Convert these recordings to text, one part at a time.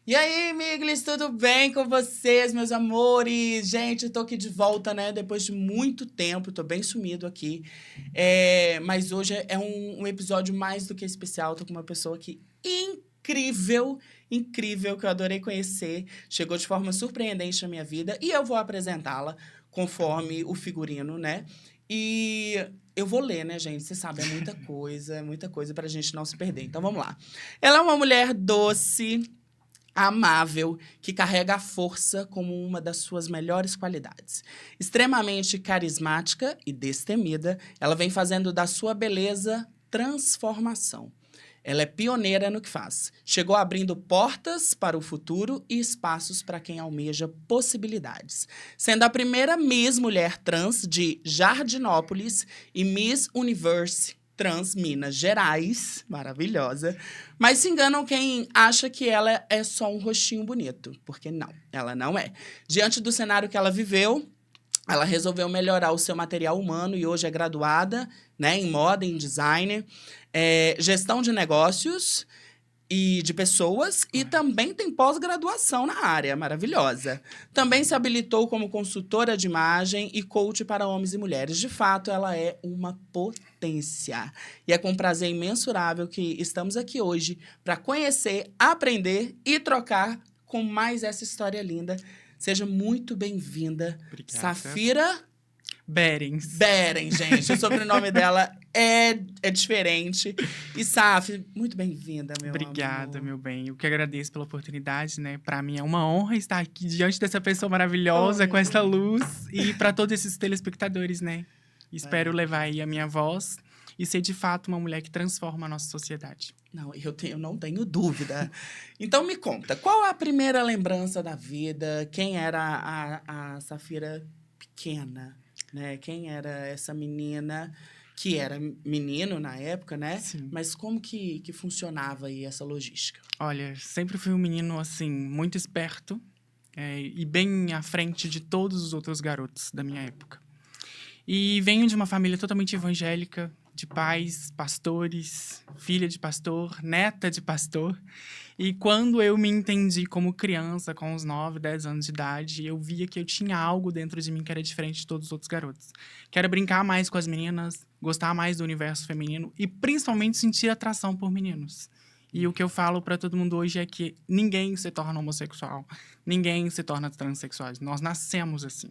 E aí, Miglis, tudo bem com vocês, meus amores? Gente, eu tô aqui de volta, né? Depois de muito tempo, tô bem sumido aqui. Mas hoje é um episódio mais do que especial. Tô com uma pessoa aqui incrível, incrível, que eu adorei conhecer. Chegou de forma surpreendente na minha vida e eu vou apresentá-la conforme o figurino, né? E eu vou ler, né, gente? Você sabe, é muita coisa pra gente não se perder. Então vamos lá. Ela é uma mulher doce, amável, que carrega a força como uma das suas melhores qualidades. Extremamente carismática e destemida, ela vem fazendo da sua beleza transformação. Ela é pioneira no que faz. Chegou abrindo portas para o futuro e espaços para quem almeja possibilidades. Sendo a primeira Miss Mulher Trans de Jardinópolis e Miss Universe Trans Minas Gerais, maravilhosa. Mas se enganam quem acha que ela é só um rostinho bonito, porque não, ela não é. Diante do cenário que ela viveu, ela resolveu melhorar o seu material humano e hoje é graduada, né, em moda, em design, gestão de negócios e de pessoas e também tem pós-graduação na área, maravilhosa. Também se habilitou como consultora de imagem e coach para homens e mulheres. De fato, ela é uma potência. E é com prazer imensurável que estamos aqui hoje para conhecer, aprender e trocar com mais essa história linda. Seja muito bem-vinda, Obrigada. Safira Berens. Beren, gente. O sobrenome dela é diferente. E, Saf, muito bem-vinda, meu Obrigada, amor. meu bem. Eu que agradeço pela oportunidade, né? Pra mim é uma honra estar aqui diante dessa pessoa maravilhosa, Oh, com essa meu luz. E pra todos esses telespectadores, né? Espero levar aí a minha voz e ser, de fato, uma mulher que transforma a nossa sociedade. Não, eu não tenho dúvida. Então, me conta, qual a primeira lembrança da vida? Quem era a Safira pequena, né? Quem era essa menina que era menino na época, né? Sim. Mas como que funcionava aí essa logística? Olha, sempre fui um menino, assim, muito esperto e bem à frente de todos os outros garotos da minha época. E venho de uma família totalmente evangélica, de pais, pastores, filha de pastor, neta de pastor. E quando eu me entendi como criança, com uns 9, 10 anos de idade, eu via que eu tinha algo dentro de mim que era diferente de todos os outros garotos. Que era brincar mais com as meninas, gostar mais do universo feminino e principalmente sentir atração por meninos. E o que eu falo pra todo mundo hoje é que ninguém se torna homossexual, ninguém se torna transexual. Nós nascemos assim.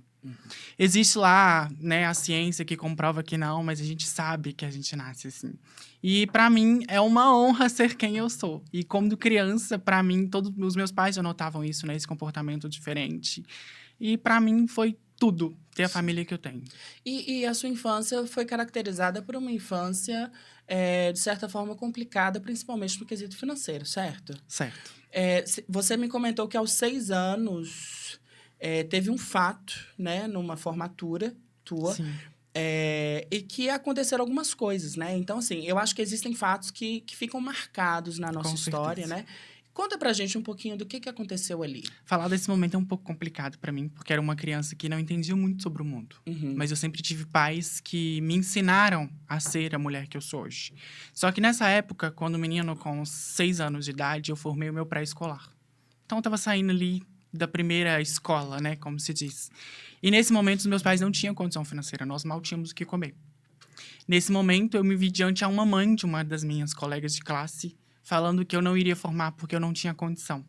Existe lá, né, a ciência que comprova que não, mas a gente sabe que a gente nasce assim. E pra mim é uma honra ser quem eu sou. E quando criança, pra mim, todos os meus pais já notavam isso, né, esse comportamento diferente. E pra mim foi tudo ter a família que eu tenho. E a sua infância foi caracterizada por uma infância, de certa forma, complicada, principalmente no quesito financeiro, certo? Certo. Você me comentou que aos 6 anos teve um fato, né, numa formatura tua, Sim. e que aconteceram algumas coisas, né? Então, assim, eu acho que existem fatos que ficam marcados na nossa Com história, certeza. né? Conta pra gente um pouquinho do que aconteceu ali. Falar desse momento é um pouco complicado pra mim, porque era uma criança que não entendia muito sobre o mundo. Uhum. Mas eu sempre tive pais que me ensinaram a ser a mulher que eu sou hoje. Só que nessa época, quando menino com 6 anos de idade, eu formei o meu pré-escolar. Então eu tava saindo ali da primeira escola, né, como se diz. E nesse momento os meus pais não tinham condição financeira, nós mal tínhamos o que comer. Nesse momento eu me vi diante a uma mãe de uma das minhas colegas de classe, falando que eu não iria formar porque eu não tinha condição.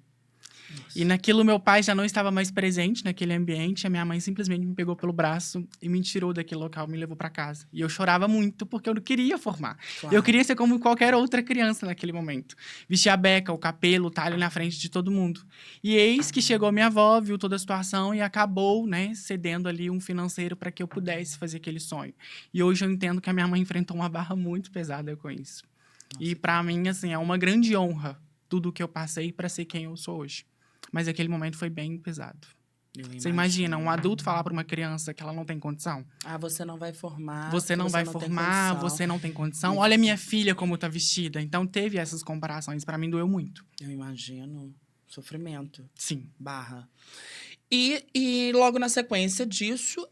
Nossa. E naquilo meu pai já não estava mais presente naquele ambiente, a minha mãe simplesmente me pegou pelo braço e me tirou daquele local, me levou para casa. E eu chorava muito porque eu não queria formar. Claro. Eu queria ser como qualquer outra criança naquele momento. Vestir a beca, o capelo, tá ali na frente de todo mundo. E eis que chegou minha avó, viu toda a situação e acabou, né, cedendo ali um financeiro para que eu pudesse fazer aquele sonho. E hoje eu entendo que a minha mãe enfrentou uma barra muito pesada com isso. Nossa. E para mim, assim, é uma grande honra tudo que eu passei para ser quem eu sou hoje. Mas aquele momento foi bem pesado. Você imagina um adulto falar para uma criança que ela não tem condição? Ah, você não vai formar. Você não vai formar, você não tem condição. Olha minha filha como tá vestida. Então teve essas comparações. Para mim doeu muito. Eu imagino. Sofrimento. Sim. Barra. E logo na sequência disso,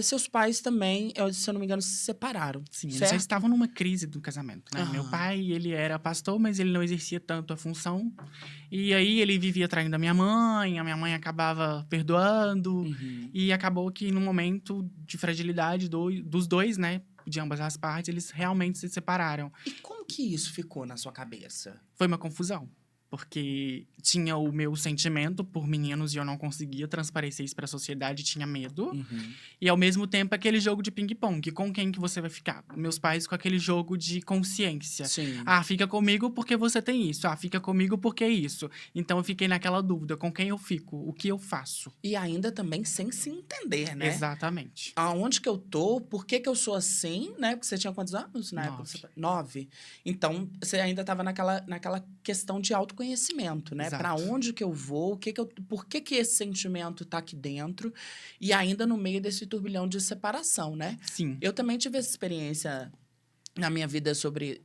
seus pais também, se eu não me engano, se separaram. Sim, eles certo? já estavam numa crise do casamento, né? Meu Aham. pai, ele era pastor, mas ele não exercia tanto a função. E aí ele vivia traindo a minha mãe acabava perdoando. Uhum. E acabou que num momento de fragilidade dos dois, né? De ambas as partes, eles realmente se separaram. E como que isso ficou na sua cabeça? Foi uma confusão. Porque tinha o meu sentimento por meninos e eu não conseguia transparecer isso pra sociedade, tinha medo. Uhum. E ao mesmo tempo aquele jogo de ping-pong, com quem que você vai ficar? Meus pais com aquele jogo de consciência. Sim. Ah, fica comigo porque você tem isso. Ah, fica comigo porque é isso. Então eu fiquei naquela dúvida, com quem eu fico? O que eu faço? E ainda também sem se entender, né? Exatamente. Aonde que eu tô? Por que que eu sou assim, né? Porque você tinha quantos anos na época? 9. Então, você ainda estava naquela questão de autoconhecimento, né? Exato. Para onde que eu vou? Por que que esse sentimento tá aqui dentro? E ainda no meio desse turbilhão de separação, né? Sim. Eu também tive essa experiência na minha vida sobre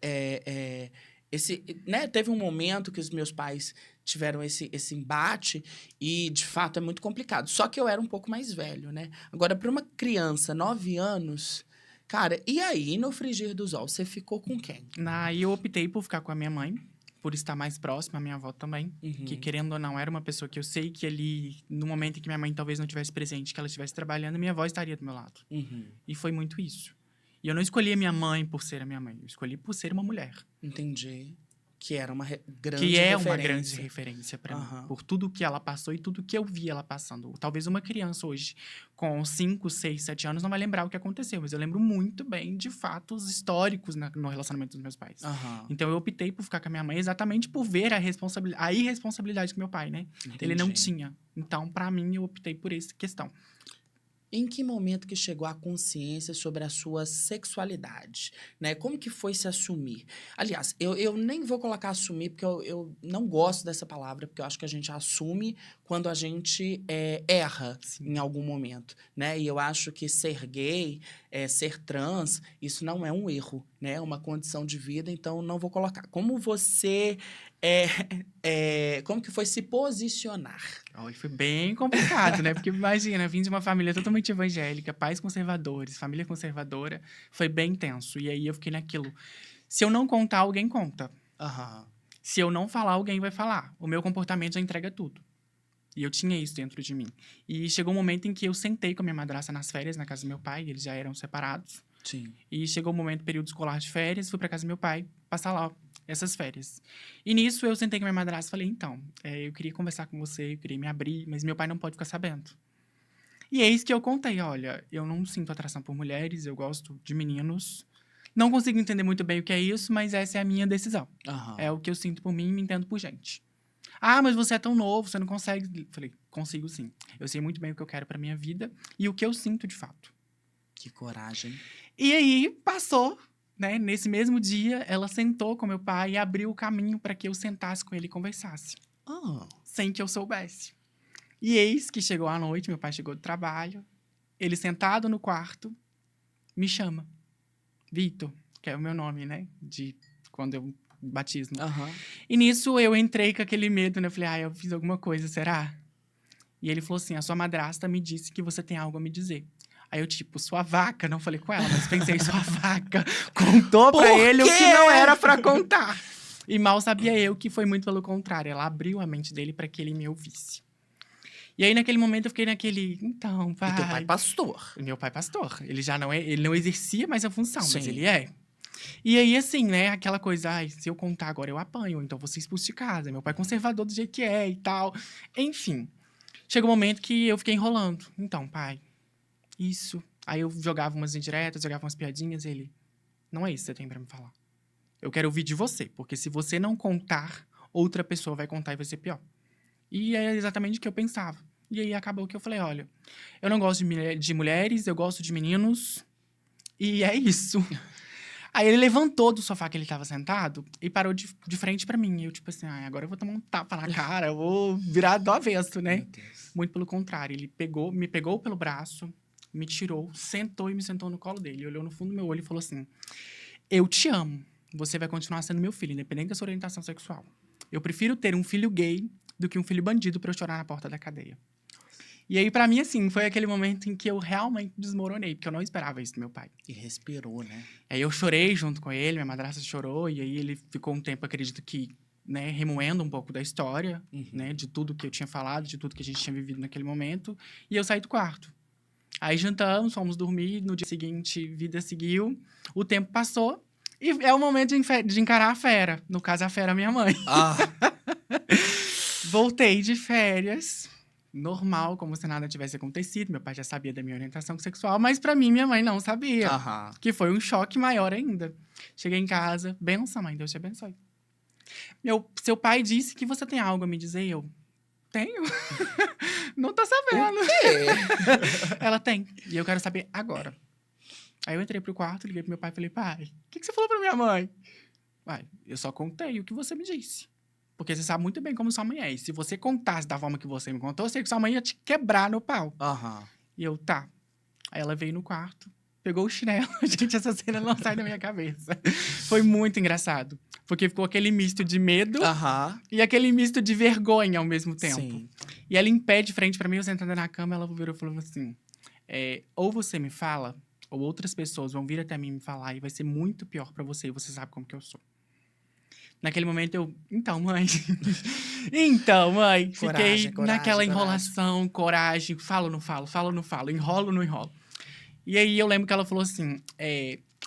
esse, né? Teve um momento que os meus pais tiveram esse embate e, de fato, é muito complicado. Só que eu era um pouco mais velho, né? Agora, para uma criança, 9 anos, cara, e aí, no frigir dos ovos, você ficou com quem? Aí eu optei por ficar com a minha mãe, por estar mais próxima, a minha avó também. Uhum. Que, querendo ou não, era uma pessoa que eu sei que ali, no momento em que minha mãe talvez não estivesse presente, que ela estivesse trabalhando, minha avó estaria do meu lado. Uhum. E foi muito isso. E eu não escolhi a minha mãe por ser a minha mãe, eu escolhi por ser uma mulher. Entendi. Que era uma grande Que é referência. uma grande referência pra mim. Por tudo que ela passou e tudo que eu vi ela passando. Talvez uma criança hoje, com 5, 6, 7 anos, não vai lembrar o que aconteceu. Mas eu lembro muito bem de fatos históricos no relacionamento dos meus pais. Aham. Então eu optei por ficar com a minha mãe exatamente por ver a irresponsabilidade com meu pai, né? Ele não Entendi. tinha. Então, pra mim, eu optei por essa questão. Em que momento que chegou a consciência sobre a sua sexualidade, né? Como que foi se assumir? Aliás, eu nem vou colocar assumir, porque eu não gosto dessa palavra, porque eu acho que a gente assume quando a gente erra Sim. em algum momento, né? E eu acho que ser gay, ser trans, isso não é um erro, né? É uma condição de vida, então não vou colocar. Como você... como que foi se posicionar? Olha, foi bem complicado, né? Porque imagina, vim de uma família totalmente evangélica, pais conservadores, família conservadora. Foi bem intenso. E aí eu fiquei naquilo. Se eu não contar, alguém conta. Aham. Se eu não falar, alguém vai falar. O meu comportamento já entrega tudo. E eu tinha isso dentro de mim. E chegou um momento em que eu sentei com a minha madrasta nas férias, na casa do meu pai, eles já eram separados. Sim. E chegou o momento, período escolar de férias, fui pra casa do meu pai, passar lá essas férias. E nisso eu sentei com a minha madrasta e falei, então, eu queria conversar com você, eu queria me abrir, mas meu pai não pode ficar sabendo. E eis que eu contei, olha, eu não sinto atração por mulheres, eu gosto de meninos. Não consigo entender muito bem o que é isso, mas essa é a minha decisão. Aham. É o que eu sinto por mim e me entendo por gente. Ah, mas você é tão novo, você não consegue. Falei, consigo sim. Eu sei muito bem o que eu quero pra minha vida e o que eu sinto de fato. Que coragem. E aí, passou, né? Nesse mesmo dia, ela sentou com meu pai e abriu o caminho para que eu sentasse com ele e conversasse. Ah. Sem que eu soubesse. E eis que chegou a noite, meu pai chegou do trabalho, ele sentado no quarto, me chama. Vitor, que é o meu nome, né? De quando eu batismo. Aham. E nisso eu entrei com aquele medo, né? Eu falei, eu fiz alguma coisa, será? E ele falou assim, a sua madrasta me disse que você tem algo a me dizer. Aí eu, tipo, sua vaca, não falei com ela, mas pensei, sua vaca contou pra ele o que não era pra contar. E mal sabia eu que foi muito pelo contrário. Ela abriu a mente dele pra que ele me ouvisse. E aí, naquele momento, eu fiquei naquele, então, pai... E teu pai pastor. Meu pai pastor. Ele já não ele não exercia mais a função, mas Sim. ele é. E aí, assim, né, aquela coisa, se eu contar agora eu apanho, então vou ser expulso de casa. Meu pai é conservador do jeito que é e tal. Enfim, chegou um momento que eu fiquei enrolando. Então, pai, isso. Aí eu jogava umas indiretas, jogava umas piadinhas, ele, não é isso que você tem pra me falar. Eu quero ouvir de você, porque se você não contar, outra pessoa vai contar e vai ser pior. E é exatamente o que eu pensava. E aí acabou que eu falei, olha, eu não gosto de mulheres, eu gosto de meninos, e é isso. Aí ele levantou do sofá que ele tava sentado e parou de frente pra mim. E eu, tipo assim, agora eu vou tomar um tapa na cara, eu vou virar do avesso, né? Meu Deus. Muito pelo contrário, ele me pegou pelo braço, me tirou, sentou e me sentou no colo dele. Ele olhou no fundo do meu olho e falou assim, eu te amo, você vai continuar sendo meu filho, independente da sua orientação sexual. Eu prefiro ter um filho gay do que um filho bandido pra eu chorar na porta da cadeia. E aí, pra mim, assim, foi aquele momento em que eu realmente desmoronei, porque eu não esperava isso do meu pai. E respirou, né? Aí eu chorei junto com ele, minha madrasta chorou, e aí ele ficou um tempo, acredito que, né, remoendo um pouco da história, né, de tudo que eu tinha falado, de tudo que a gente tinha vivido naquele momento, e eu saí do quarto. Aí jantamos, fomos dormir, no dia seguinte, vida seguiu, o tempo passou, e é o momento de encarar a fera, no caso, a fera minha mãe. Ah, Voltei de férias, normal, como se nada tivesse acontecido. Meu pai já sabia da minha orientação sexual, mas pra mim, minha mãe não sabia. aham. Que foi um choque maior ainda. Cheguei em casa, benção, mãe, Deus te abençoe. Seu pai disse que você tem algo a me dizer. Eu, tenho? Não tô sabendo. É. Ela tem, e eu quero saber agora. Aí eu entrei pro quarto, liguei pro meu pai e falei, pai, o que você falou pra minha mãe? Pai, eu só contei o que você me disse. Porque você sabe muito bem como sua mãe é. E se você contasse da forma que você me contou, eu sei que sua mãe ia te quebrar no pau. Aham. E eu, tá. Aí ela veio no quarto, pegou o chinelo. Gente, essa cena não sai da minha cabeça. Foi muito engraçado. Porque ficou aquele misto de medo Aham. e aquele misto de vergonha ao mesmo tempo. Sim. E ela em pé de frente pra mim, eu sentada na cama, ela virou e falou assim: ou você me fala, ou outras pessoas vão vir até mim me falar, e vai ser muito pior pra você, e você sabe como que eu sou. Naquele momento eu, então, mãe. Então, mãe. Coragem, Fiquei coragem, naquela coragem. enrolação, coragem, falo, não falo, falo, não falo, enrolo, não enrolo. E aí eu lembro que ela falou assim: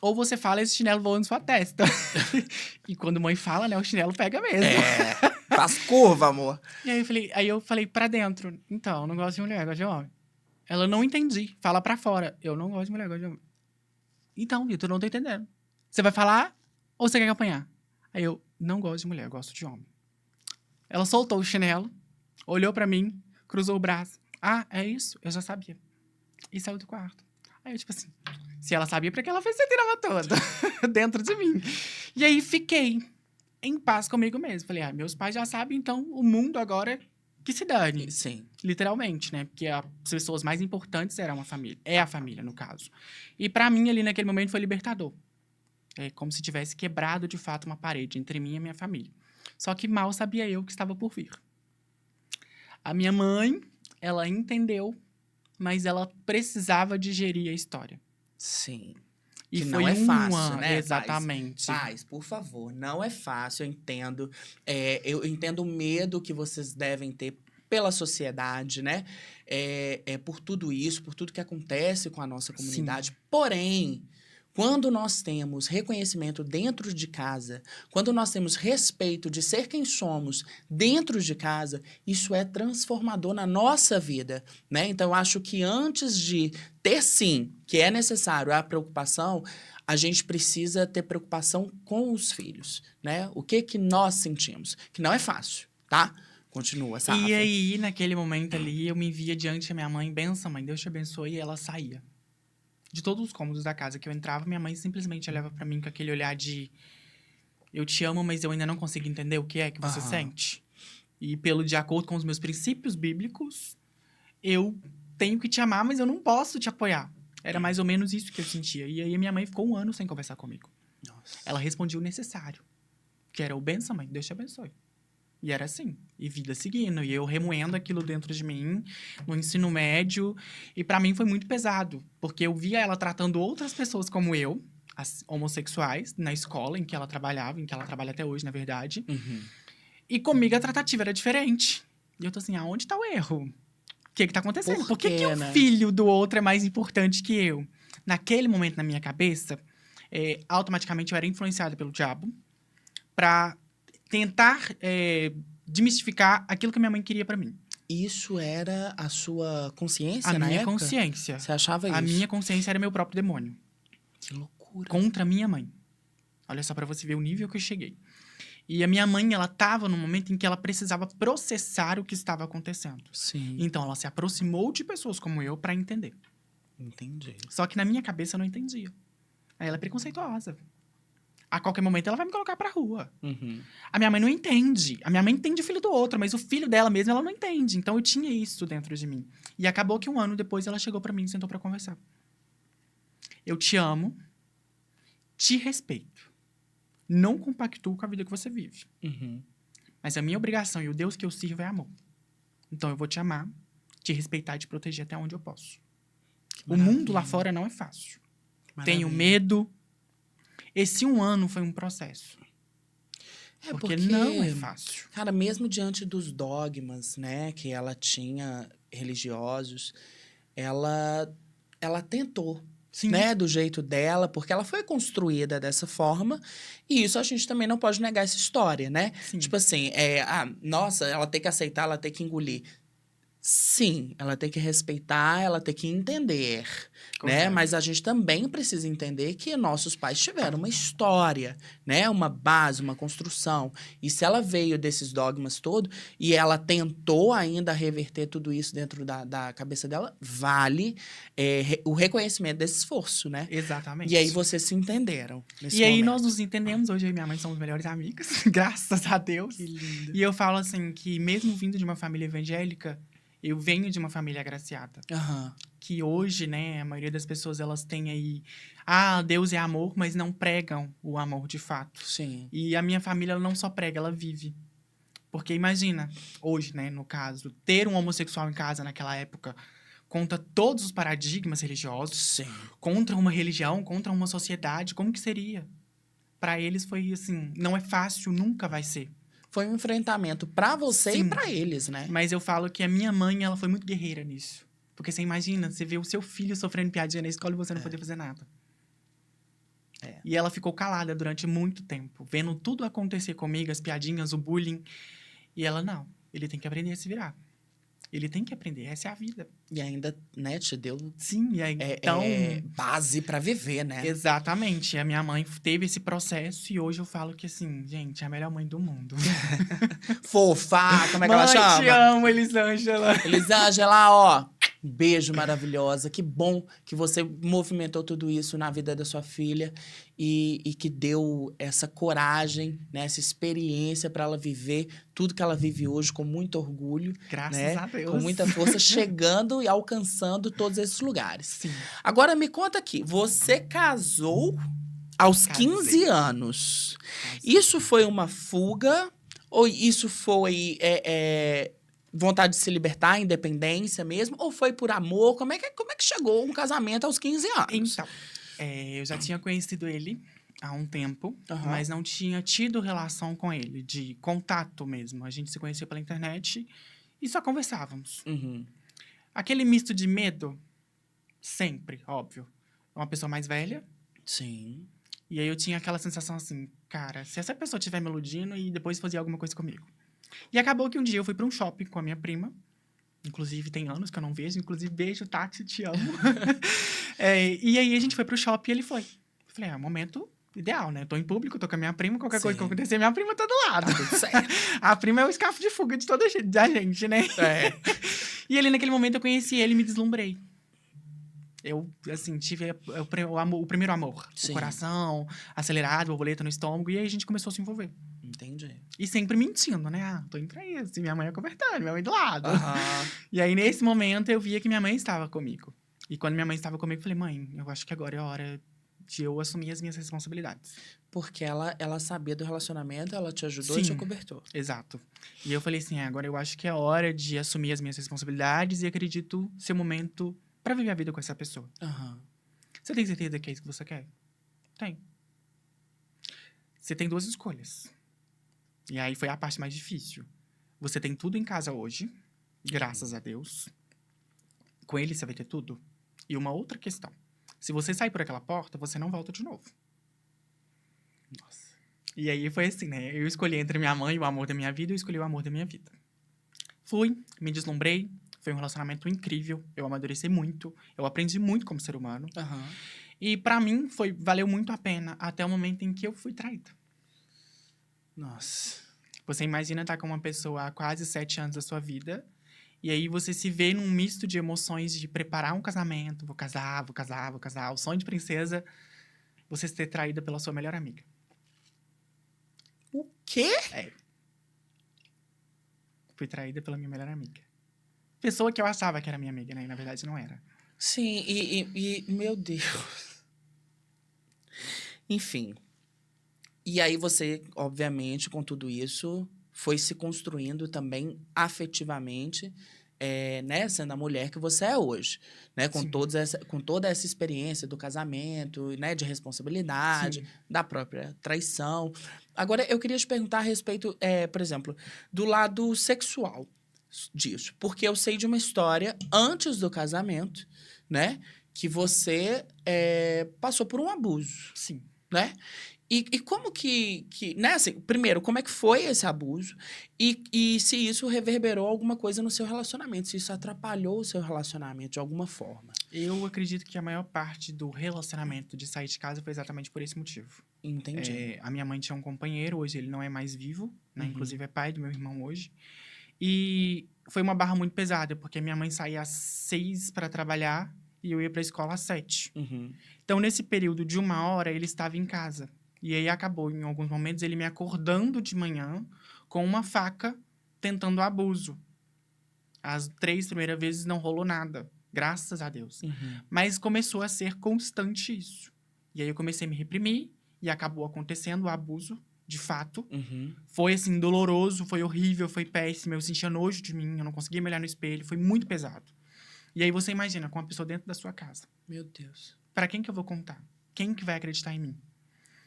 ou você fala, esse chinelo voa na sua testa. E quando mãe fala, né, o chinelo pega mesmo. É. Faz curva, amor. E aí eu falei pra dentro: então, eu não gosto de mulher, gosto de homem. Ela, não entendi. Fala pra fora. Eu não gosto de mulher, gosto de homem. Então, Vitor, eu não tô entendendo. Você vai falar ou você quer apanhar? Aí eu, não gosto de mulher, gosto de homem. Ela soltou o chinelo, olhou pra mim, cruzou o braço. Ah, é isso? Eu já sabia. E saiu do quarto. Aí eu, tipo assim, se ela sabia, pra que ela fez esse drama todo? Dentro de mim. E aí fiquei em paz comigo mesmo. Falei, meus pais já sabem, então o mundo agora que se dane. Sim. Literalmente, né? Porque as pessoas mais importantes eram a família. É a família, no caso. E pra mim, ali naquele momento, foi libertador. É como se tivesse quebrado, de fato, uma parede entre mim e a minha família. Só que mal sabia eu que estava por vir. A minha mãe, ela entendeu, mas ela precisava digerir a história. Sim. E Que foi não é fácil, uma, né, exatamente. Pais, por favor, não é fácil, eu entendo. Eu entendo o medo que vocês devem ter pela sociedade, né? Por tudo isso, por tudo que acontece com a nossa comunidade. Sim. Porém, quando nós temos reconhecimento dentro de casa, quando nós temos respeito de ser quem somos dentro de casa, isso é transformador na nossa vida, né? Então, eu acho que antes de ter, sim, que é necessário a preocupação, a gente precisa ter preocupação com os filhos, né? O que que nós sentimos? Que não é fácil, tá? Continua, Safa. E aí, naquele momento ali, eu me via diante da minha mãe, benção, mãe, Deus te abençoe, e ela saía. De todos os cômodos da casa que eu entrava, minha mãe simplesmente olhava pra mim com aquele olhar de eu te amo, mas eu ainda não consigo entender o que é que você sente. E de acordo com os meus princípios bíblicos, eu tenho que te amar, mas eu não posso te apoiar. Era mais ou menos isso que eu sentia. E aí a minha mãe ficou 1 ano sem conversar comigo. Nossa. Ela respondia o necessário, que era o benção, mãe, Deus te abençoe. E era assim, e vida seguindo, e eu remoendo aquilo dentro de mim, no ensino médio, e pra mim foi muito pesado, porque eu via ela tratando outras pessoas como eu, as homossexuais, na escola em que ela trabalhava, em que ela trabalha até hoje, na verdade, e comigo a tratativa era diferente. E eu tô assim, aonde tá o erro? O que tá acontecendo? Por que o né? filho do outro é mais importante que eu? Naquele momento, na minha cabeça, automaticamente eu era influenciada pelo diabo pra tentar demistificar aquilo que a minha mãe queria pra mim. Isso era a sua consciência A na minha época? consciência. Você achava isso? A minha consciência era meu próprio demônio. Que loucura. Contra a minha mãe. Olha só pra você ver o nível que eu cheguei. E a minha mãe, ela tava num momento em que ela precisava processar o que estava acontecendo. Sim. Então, ela se aproximou de pessoas como eu pra entender. Entendi. Só que na minha cabeça eu não entendia. Aí ela é preconceituosa. A qualquer momento ela vai me colocar pra rua. A minha mãe não entende. A minha mãe entende o filho do outro, mas o filho dela mesmo ela não entende. Então eu tinha isso dentro de mim. E acabou que 1 ano depois ela chegou pra mim e sentou pra conversar. Eu te amo, te respeito. Não compactuo com a vida que você vive. Mas a minha obrigação e o Deus que eu sirvo é amor. Então eu vou te amar, te respeitar e te proteger até onde eu posso. O maravilha. mundo lá fora não é fácil. Tenho medo. Esse 1 ano foi um processo. Porque não é fácil. Cara, mesmo diante dos dogmas, né, que ela tinha religiosos, ela tentou, Sim. né, do jeito dela, porque ela foi construída dessa forma, e isso a gente também não pode negar essa história, né? Sim. Tipo assim, nossa, ela tem que aceitar, ela tem que engolir. Sim, ela tem que respeitar, ela tem que entender, né? Correto. Mas a gente também precisa entender que nossos pais tiveram uma história, né? Uma base, uma construção. E se ela veio desses dogmas todos e ela tentou ainda reverter tudo isso dentro da cabeça dela, vale o reconhecimento desse esforço, né? Exatamente. E aí vocês se entenderam nesse E aí momento. nós nos entendemos. Hoje eu e minha mãe somos melhores amigas, graças a Deus. Que lindo. E eu falo assim, que mesmo vindo de uma família evangélica, eu venho de uma família agraciada. Aham. Que hoje, né, a maioria das pessoas, elas têm aí... Deus é amor, mas não pregam o amor de fato. Sim. E a minha família, ela não só prega, ela vive. Porque imagina, hoje, né, no caso, ter um homossexual em casa naquela época, contra todos os paradigmas religiosos, Sim. contra uma religião, contra uma sociedade, como que seria? Para eles foi assim, não é fácil, nunca vai ser. Foi um enfrentamento pra você Sim. e pra eles, né? Mas eu falo que a minha mãe, ela foi muito guerreira nisso. Porque você imagina, você vê o seu filho sofrendo piadinha na escola e você não poder fazer nada. E ela ficou calada durante muito tempo, vendo tudo acontecer comigo, as piadinhas, o bullying. E ela, não, ele tem que aprender a se virar. Ele tem que aprender, essa é a vida. E ainda, né, te deu Sim, e aí, então... base pra viver, né? Exatamente. A minha mãe teve esse processo e hoje eu falo que, assim, gente, é a melhor mãe do mundo. Fofa, como é que Mãe, ela chama? te amo, Elisângela. Elisângela, ó, beijo maravilhosa. Que bom que você movimentou tudo isso na vida da sua filha e que deu essa coragem, né, essa experiência para ela viver tudo que ela vive hoje com muito orgulho. Graças né? a Deus. Com muita força, chegando e alcançando todos esses lugares. Sim. Agora me conta aqui, você casou aos Casei. 15 anos. Isso foi uma fuga ou isso foi vontade de se libertar, independência mesmo? Ou foi por amor? Como é que chegou um casamento aos 15 anos? Então, eu já tinha conhecido ele há um tempo, Aham. mas não tinha tido relação com ele, de contato mesmo. A gente se conhecia pela internet e só conversávamos. Uhum. Aquele misto de medo, sempre, óbvio. Uma pessoa mais velha, Sim. e aí eu tinha aquela sensação assim, cara, se essa pessoa estiver me iludindo e depois fazer alguma coisa comigo. E acabou que um dia eu fui para um shopping com a minha prima. Inclusive, tem anos que eu não vejo. Inclusive, beijo, Tati, te amo. E aí, a gente foi pro shopping e ele foi. Eu falei, é o momento ideal, né? Tô em público, tô com a minha prima. Qualquer coisa que acontecer, minha prima tá do lado. Tá tudo certo. A prima é o escape de fuga de toda da gente, né? E ali, naquele momento, eu conheci ele e me deslumbrei. Eu, assim, tive o primeiro amor. Sim. O coração acelerado, borboleta no estômago. E aí, a gente começou a se envolver. Entendi. E sempre mentindo, né? Tô indo pra isso. E minha mãe é convertendo, minha mãe do lado. Aham. E aí, nesse momento, eu via que minha mãe estava comigo. E quando minha mãe estava comigo, eu falei, mãe, eu acho que agora é a hora de eu assumir as minhas responsabilidades. Porque ela sabia do relacionamento, ela te ajudou e te Sim. acobertou. Exato. E eu falei assim, agora eu acho que é a hora de assumir as minhas responsabilidades e acredito ser o momento pra viver a vida com essa pessoa. Aham. Você tem certeza que é isso que você quer? Tem. Você tem 2 escolhas. E aí foi a parte mais difícil. Você tem tudo em casa hoje, graças a Deus. Com ele você vai ter tudo. E uma outra questão. Se você sair por aquela porta, você não volta de novo. Nossa. E aí foi assim, né? Eu escolhi entre minha mãe e o amor da minha vida, eu escolhi o amor da minha vida. Fui, me deslumbrei, foi um relacionamento incrível, eu amadureci muito, eu aprendi muito como ser humano. Aham. E pra mim valeu muito a pena até o momento em que eu fui traída. Nossa. Você imagina estar com uma pessoa há quase 7 anos da sua vida, e aí você se vê num misto de emoções de preparar um casamento, vou casar, o sonho de princesa, você ser traída pela sua melhor amiga. O quê? Fui traída pela minha melhor amiga. Pessoa que eu achava que era minha amiga, né? E na verdade não era. Sim, meu Deus. Enfim. E aí você, obviamente, com tudo isso, foi se construindo também afetivamente né, sendo a mulher que você é hoje, né, Sim. com toda essa experiência do casamento, né, de responsabilidade, Sim. da própria traição. Agora, eu queria te perguntar a respeito, por exemplo, do lado sexual disso, porque eu sei de uma história antes do casamento, né, que você passou por um abuso, Sim. né? E como né, assim, primeiro, como é que foi esse abuso? E se isso reverberou alguma coisa no seu relacionamento, se isso atrapalhou o seu relacionamento de alguma forma. Eu acredito que a maior parte do relacionamento de sair de casa foi exatamente por esse motivo. Entendi. A minha mãe tinha um companheiro, hoje ele não é mais vivo, né? Uhum. Inclusive é pai do meu irmão hoje. E foi uma barra muito pesada, porque minha mãe saía às 6 para trabalhar e eu ia para a escola às 7. Uhum. Então, nesse período de 1 hora, ele estava em casa. E aí acabou, em alguns momentos, ele me acordando de manhã com uma faca tentando abuso. As 3 primeiras vezes não rolou nada, graças a Deus. Uhum. Mas começou a ser constante isso. E aí eu comecei a me reprimir e acabou acontecendo o abuso, de fato. Uhum. Foi, assim, doloroso, foi horrível, foi péssimo. Eu sentia nojo de mim, eu não conseguia me olhar no espelho, foi muito pesado. E aí você imagina, com uma pessoa dentro da sua casa. Meu Deus. Pra quem que eu vou contar? Quem que vai acreditar em mim?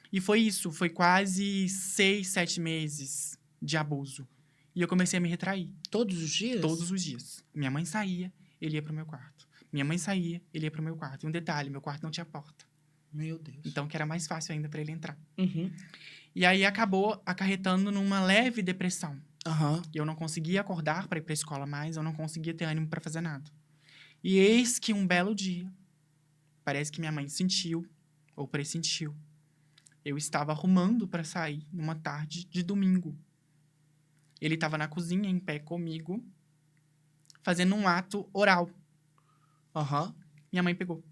E foi isso, foi quase 6, 7 meses de abuso. E eu comecei a me retrair. Todos os dias? Todos os dias. Minha mãe saía, ele ia pro meu quarto. Minha mãe saía, ele ia pro meu quarto. E um detalhe, meu quarto não tinha porta. Meu Deus. Então, que era mais fácil ainda pra ele entrar. Uhum. E aí, acabou acarretando numa leve depressão. Aham. E eu não conseguia acordar pra ir pra escola mais, eu não conseguia ter ânimo pra fazer nada. E eis que um belo dia, parece que minha mãe sentiu, ou pressentiu, eu estava arrumando pra sair numa tarde de domingo. Ele estava na cozinha, em pé comigo, fazendo um ato oral. Aham. Minha mãe pegou.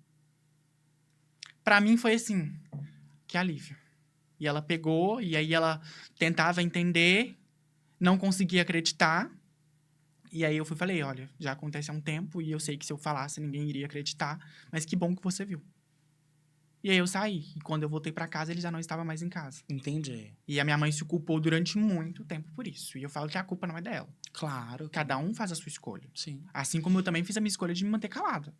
Pra mim foi assim, que alívio. E ela pegou, e aí ela tentava entender, não conseguia acreditar. E aí eu fui e falei, olha, já acontece há um tempo, e eu sei que se eu falasse ninguém iria acreditar, mas que bom que você viu. E aí eu saí, e quando eu voltei pra casa, ele já não estava mais em casa. Entendi. E a minha mãe se culpou durante muito tempo por isso. E eu falo que a culpa não é dela. Claro. Cada um faz a sua escolha. Sim. Assim como eu também fiz a minha escolha de me manter calada.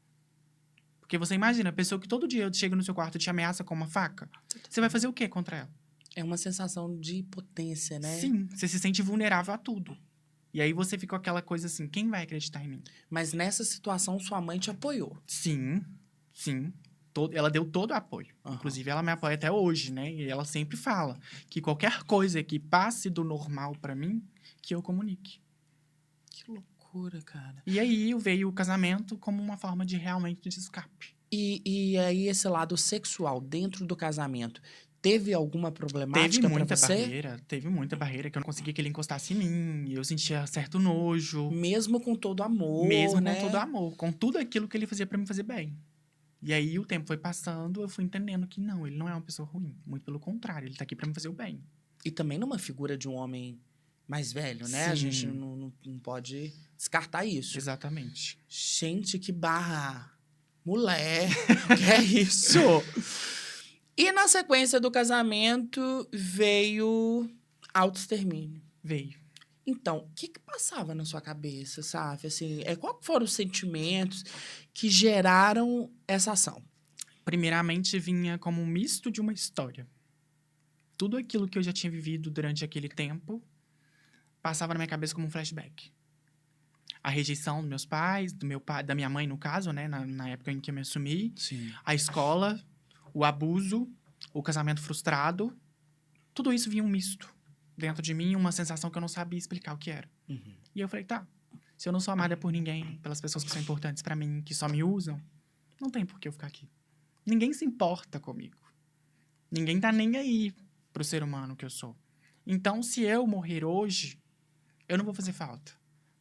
Porque você imagina, a pessoa que todo dia chega no seu quarto e te ameaça com uma faca, você vai fazer o quê contra ela? É uma sensação de potência, né? Sim, você se sente vulnerável a tudo. E aí você fica com aquela coisa assim, quem vai acreditar em mim? Mas nessa situação, sua mãe te apoiou. Sim, sim. Ela deu todo o apoio. Aham. Inclusive, ela me apoia até hoje, né? E ela sempre fala que qualquer coisa que passe do normal pra mim, que eu comunique. Que loucura, cara. E aí veio o casamento como uma forma de realmente de escape. E aí, esse lado sexual dentro do casamento, teve alguma Teve problemática pra muita você? barreira, que eu não conseguia que ele encostasse em mim, e eu sentia certo nojo, Mesmo com todo amor, mesmo né? com todo amor, com tudo aquilo que ele fazia pra me fazer bem. E aí o tempo foi passando, eu fui entendendo que não, ele não é uma pessoa ruim, muito pelo contrário, ele tá aqui pra me fazer o bem. E também numa figura de um homem mais velho, né? A Sim. gente não pode descartar isso. Exatamente. Gente, que barra. Mulher, que é isso? E na sequência do casamento veio autoextermínio. Veio. Então, o que passava na sua cabeça, sabe? Assim, qual foram os sentimentos que geraram essa ação? Primeiramente vinha como um misto de uma história. Tudo aquilo que eu já tinha vivido durante aquele tempo passava na minha cabeça como um flashback. A rejeição dos meus pais, do meu pai, da minha mãe, no caso, né? Na época em que eu me assumi. Sim. A escola, o abuso, o casamento frustrado. Tudo isso vinha um misto dentro de mim, uma sensação que eu não sabia explicar o que era. Uhum. E eu falei, tá, se eu não sou amada por ninguém, pelas pessoas que são importantes pra mim, que só me usam, não tem por que eu ficar aqui. Ninguém se importa comigo. Ninguém tá nem aí pro ser humano que eu sou. Então, se eu morrer hoje, eu não vou fazer falta.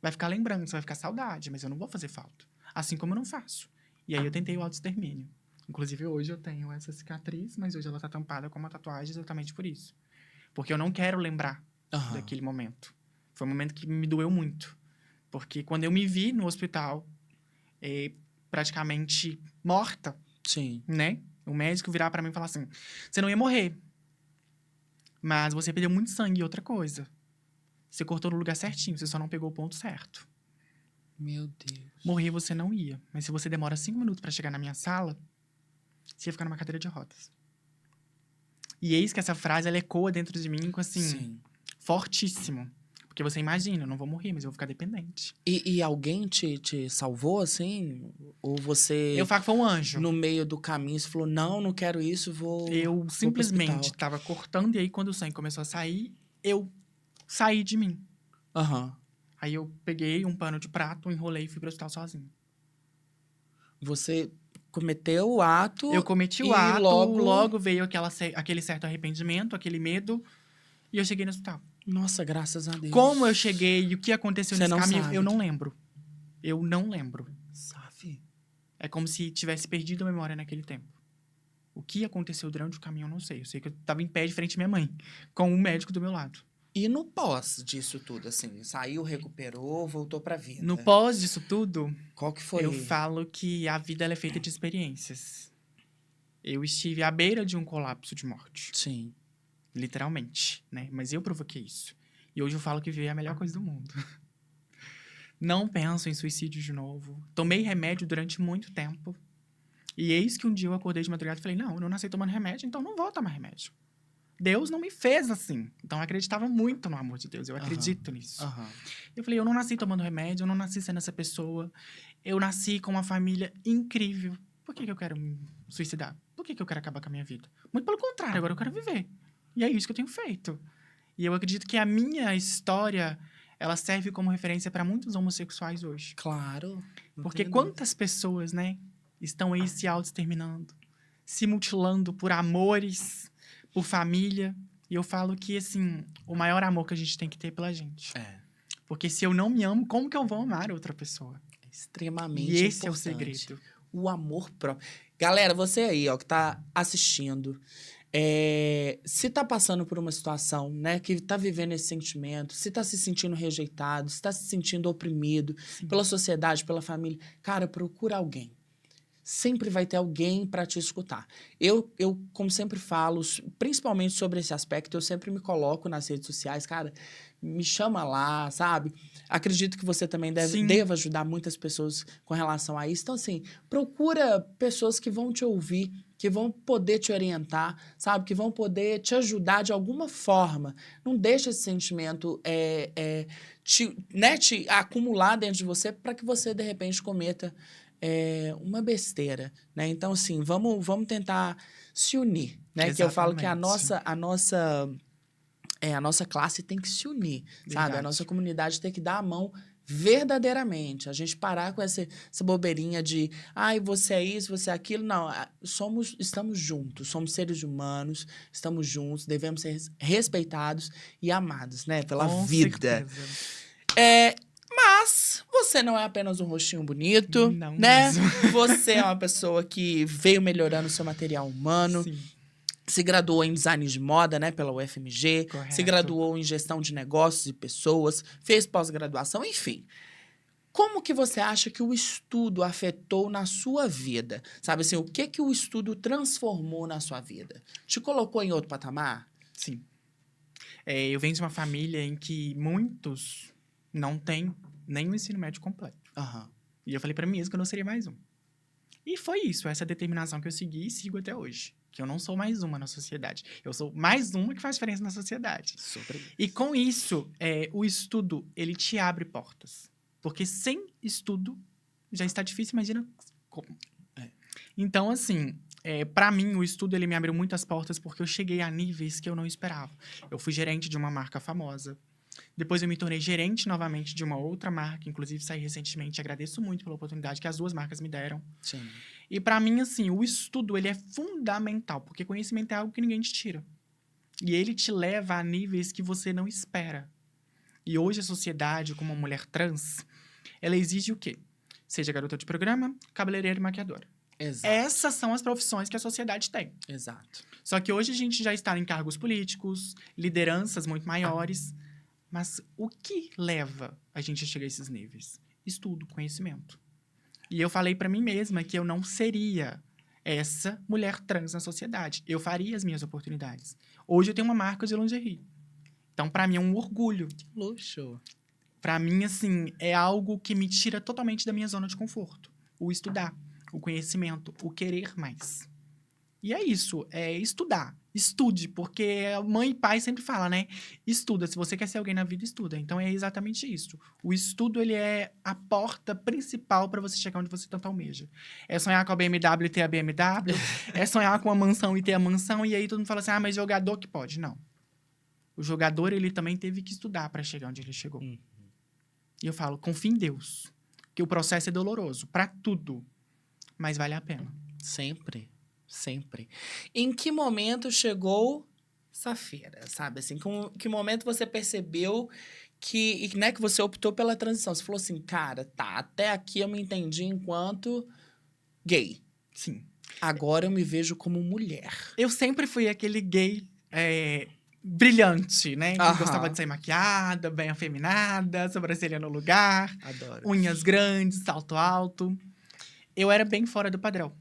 Vai ficar lembrança, vai ficar saudade, mas eu não vou fazer falta. Assim como eu não faço. E aí eu tentei o autoextermínio. Inclusive, hoje eu tenho essa cicatriz, mas hoje ela tá tampada com uma tatuagem exatamente por isso. Porque eu não quero lembrar Aham. daquele momento. Foi um momento que me doeu muito. Porque quando eu me vi no hospital, praticamente morta, Sim. né? O médico virar pra mim e falar assim, você não ia morrer. Mas você perdeu muito sangue e outra coisa. Você cortou no lugar certinho, você só não pegou o ponto certo. Meu Deus. Morrer você não ia. Mas se você demora 5 minutos pra chegar na minha sala, você ia ficar numa cadeira de rodas. E eis que essa frase, ela ecoa dentro de mim, assim, Sim. fortíssimo. Porque você imagina, eu não vou morrer, mas eu vou ficar dependente. E alguém te salvou, assim? Ou você, Eu falo que foi um anjo. no meio do caminho, você falou, não quero isso, vou Eu pro simplesmente hospital. tava cortando, e aí quando o sangue começou a sair, eu saí de mim. Aham. Aí eu peguei um pano de prato, enrolei e fui pro hospital sozinho. Você cometeu o ato Eu cometi o e ato, logo... logo veio aquele certo arrependimento, aquele medo, e eu cheguei no hospital. Nossa, graças a Deus. Como eu cheguei e o que aconteceu Você nesse não caminho, sabe. eu não lembro. Eu não lembro. Sabe? É como se tivesse perdido a memória naquele tempo. O que aconteceu durante o caminho, eu não sei. Eu sei que eu tava em pé de frente à minha mãe, com um médico do meu lado. E no pós disso tudo, assim? Saiu, recuperou, voltou pra vida. No pós disso tudo, Qual que foi? eu falo que a vida ela é feita de experiências. Eu estive à beira de um colapso de morte. Sim. Literalmente, né? Mas eu provoquei isso. E hoje eu falo que viver é a melhor coisa do mundo. Não penso em suicídio de novo. Tomei remédio durante muito tempo. E eis que um dia eu acordei de madrugada e falei, não, eu não nasci tomando remédio, então não vou tomar remédio. Deus não me fez assim. Então eu acreditava muito no amor de Deus. Eu acredito nisso. Aham. Eu falei, eu não nasci tomando remédio, eu não nasci sendo essa pessoa. Eu nasci com uma família incrível. Por que eu quero me suicidar? Por que eu quero acabar com a minha vida? Muito pelo contrário, agora eu quero viver. E é isso que eu tenho feito. E eu acredito que a minha história, ela serve como referência para muitos homossexuais hoje. Claro. não Porque tenho quantas pessoas, né, estão aí se autoexterminando, se mutilando por amores, por família. E eu falo que, assim, o maior amor que a gente tem que ter é pela gente. dúvida. É. Porque se eu não me amo, como que eu vou amar outra pessoa? Extremamente E esse importante. é o segredo. O amor próprio. Galera, você aí, ó, que tá assistindo, se tá passando por uma situação, né, que tá vivendo esse sentimento, se tá se sentindo rejeitado, se tá se sentindo oprimido Sim. pela sociedade, pela família, cara, procura alguém. Sempre vai ter alguém para te escutar. Eu, como sempre falo, principalmente sobre esse aspecto, eu sempre me coloco nas redes sociais, cara, me chama lá, sabe? Acredito que você também Sim. deva ajudar muitas pessoas com relação a isso. Então, assim, procura pessoas que vão te ouvir, que vão poder te orientar, sabe? Que vão poder te ajudar de alguma forma. Não deixa esse sentimento te acumular dentro de você para que você, de repente, cometa uma besteira, né? Então, assim, vamos tentar se unir, né? Que eu falo que a nossa classe tem que se unir, sabe? A Verdade. nossa comunidade tem que dar a mão verdadeiramente. A gente parar com essa bobeirinha de ai, você é isso, você é aquilo. Não, estamos juntos, somos seres humanos, estamos juntos, devemos ser respeitados e amados, né? Pela Com vida. certeza. Mas você não é apenas um rostinho bonito, Não né? mesmo. Você é uma pessoa que veio melhorando o seu material humano, Sim. se graduou em design de moda, né, pela UFMG, Correto. se graduou em gestão de negócios e pessoas, fez pós-graduação, enfim. Como que você acha que o estudo afetou na sua vida? Sabe assim, o que o estudo transformou na sua vida? Te colocou em outro patamar? Sim. Eu venho de uma família em que muitos não têm nem o ensino médio completo. Aham. E eu falei pra mim mesmo que eu não seria mais um. E foi isso, essa determinação que eu segui e sigo até hoje. Que eu não sou mais uma na sociedade. Eu sou mais uma que faz diferença na sociedade. Sobre isso. E com isso, o estudo, ele te abre portas. Porque sem estudo, já está difícil, imagina como. Então, assim, para mim, o estudo, ele me abriu muitas portas porque eu cheguei a níveis que eu não esperava. Eu fui gerente de uma marca famosa. Depois eu me tornei gerente novamente de uma outra marca, inclusive saí recentemente, agradeço muito pela oportunidade que as duas marcas me deram. Sim. E pra mim, assim, o estudo, ele é fundamental, porque conhecimento é algo que ninguém te tira. E ele te leva a níveis que você não espera. E hoje a sociedade, como uma mulher trans, ela exige o quê? Seja garota de programa, cabeleireira e maquiadora. Exato. Essas são as profissões que a sociedade tem. Exato. Só que hoje a gente já está em cargos políticos, lideranças muito maiores. Mas o que leva a gente a chegar a esses níveis? Estudo, conhecimento. E eu falei pra mim mesma que eu não seria essa mulher trans na sociedade. Eu faria as minhas oportunidades. Hoje eu tenho uma marca de lingerie. Então, pra mim, é um orgulho. Luxo. Pra mim, assim, é algo que me tira totalmente da minha zona de conforto. O estudar, o conhecimento, o querer mais. E é isso, é estudar. Estude, porque mãe e pai sempre falam, né? Estuda, se você quer ser alguém na vida, estuda. Então é exatamente isso. O estudo, ele é a porta principal para você chegar onde você tanto almeja. É sonhar com a BMW e ter a BMW, é sonhar com a mansão e ter a mansão, e aí todo mundo fala assim, ah, mas jogador que pode. Não. O jogador, ele também teve que estudar para chegar onde ele chegou. E eu falo, confia em Deus, que o processo é doloroso, para tudo, mas vale a pena. Sempre. Sempre. Em que momento chegou Safira, sabe? Assim, que momento você percebeu que, né, que você optou pela transição? Você falou assim, cara, tá, até aqui eu me entendi enquanto gay. Sim. Agora eu me vejo como mulher. Eu sempre fui aquele gay brilhante, né? Que Aham. gostava de sair maquiada, bem afeminada, sobrancelha no lugar, Adoro. unhas grandes, salto alto. Eu era bem fora do padrão.